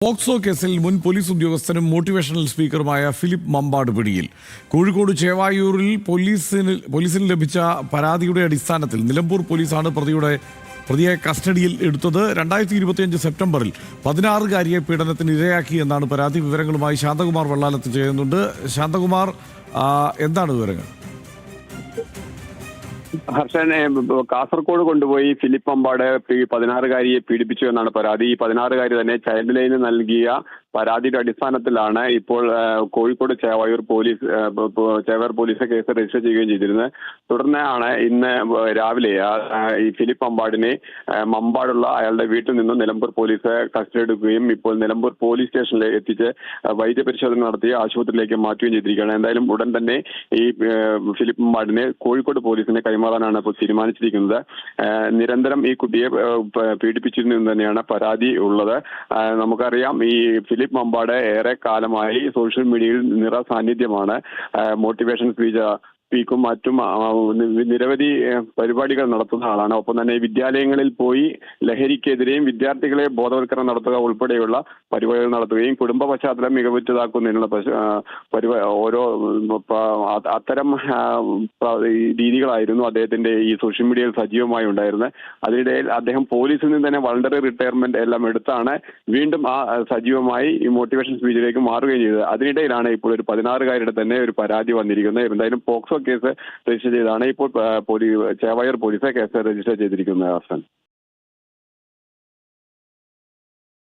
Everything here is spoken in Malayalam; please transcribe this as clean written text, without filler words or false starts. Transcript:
പോക്സോ കേസിൽ മുൻ പോലീസ് ഉദ്യോഗസ്ഥനും മോട്ടിവേഷണൽ സ്പീക്കറുമായ ഫിലിപ്പ് മമ്പാട് പിടിയിൽ. കോഴിക്കോട് ചേവായൂരിൽ പോലീസിന് ലഭിച്ച പരാതിയുടെ അടിസ്ഥാനത്തിൽ നിലമ്പൂർ പോലീസാണ് പ്രതിയെ കസ്റ്റഡിയിൽ എടുത്തത്. 2025 സെപ്റ്റംബറിൽ 16-കാരിയെ പീഡനത്തിന് ഇരയാക്കിയെന്നാണ് പരാതി. വിവരങ്ങളുമായി ശാന്തകുമാർ വെള്ളാലത്ത് ചെയ്യുന്നുണ്ട്. ശാന്തകുമാർ, എന്താണ് വിവരങ്ങൾ? ഹർഷൻ, കാസർഗോഡ് കൊണ്ടുപോയി ഫിലിപ്പ് മമ്പാട് 16-കാരിയെ പീഡിപ്പിച്ചു എന്നാണ് പരാതി. ഈ 16-കാരി തന്നെ ചൈൽഡ് ലൈന് നൽകിയ പരാതിയുടെ അടിസ്ഥാനത്തിലാണ് ഇപ്പോൾ Kozhikode Chevayur police case register ചെയ്യുകയും ചെയ്തിരുന്നത്. തുടർന്നാണ് ഇന്ന് രാവിലെ ഈ ഫിലിപ്പ് മമ്പാടുള്ള അയാളുടെ വീട്ടിൽ നിന്ന് നിലമ്പൂർ പോലീസ് കസ്റ്റഡി എടുക്കുകയും ഇപ്പോൾ നിലമ്പൂർ പോലീസ് സ്റ്റേഷനിൽ എത്തിച്ച് വൈദ്യപരിശോധന നടത്തി ആശുപത്രിയിലേക്ക് മാറ്റുകയും ചെയ്തിരിക്കുകയാണ്. എന്തായാലും ഉടൻ തന്നെ ഈ ഫിലിപ്പ് മമ്പാടിനെ കോഴിക്കോട് പോലീസിനെ കൈമാറാനാണ് ഇപ്പോൾ തീരുമാനിച്ചിരിക്കുന്നത്. നിരന്തരം ഈ കുട്ടിയെ പീഡിപ്പിച്ചിരുന്നു എന്ന് തന്നെയാണ് പരാതി ഉള്ളത്. നമുക്കറിയാം, ഈ ഫിലിപ്പ് മമ്പാട് ഏറെ കാലമായി സോഷ്യൽ മീഡിയയിൽ സാന്നിധ്യമാണ്. മോട്ടിവേഷൻ സ്പീക്കും മറ്റും നിരവധി പരിപാടികൾ നടത്തുന്ന ആളാണ്. ഒപ്പം തന്നെ വിദ്യാലയങ്ങളിൽ പോയി ലഹരിക്കെതിരെയും വിദ്യാർത്ഥികളെ ബോധവൽക്കരണം നടത്തുക ഉൾപ്പെടെയുള്ള പരിപാടികൾ നടത്തുകയും കുടുംബ പശ്ചാത്തലം മികവുറ്റതാക്കുന്നതിനുള്ള ഓരോ അത്തരം രീതികളായിരുന്നു അദ്ദേഹത്തിന്റെ ഈ സോഷ്യൽ മീഡിയയിൽ സജീവമായി ഉണ്ടായിരുന്നത്. അതിനിടയിൽ അദ്ദേഹം പോലീസിൽ നിന്ന് തന്നെ വോളണ്ടറി റിട്ടയർമെന്റ് എല്ലാം എടുത്താണ് വീണ്ടും സജീവമായി ഈ മോട്ടിവേഷൻ സ്പീച്ചിലേക്ക് മാറുകയും ചെയ്തത്. അതിനിടയിലാണ് ഇപ്പോൾ ഒരു 16-കാരിയുടെ തന്നെ ഒരു പരാതി വന്നിരിക്കുന്നത്. എന്തായാലും പോക്സോ കേസ് രജിസ്റ്റർ ചെയ്താണ് ഇപ്പോൾ ചേവായൂർ പോലീസ് കേസ് രജിസ്റ്റർ ചെയ്തിരിക്കുന്നത്.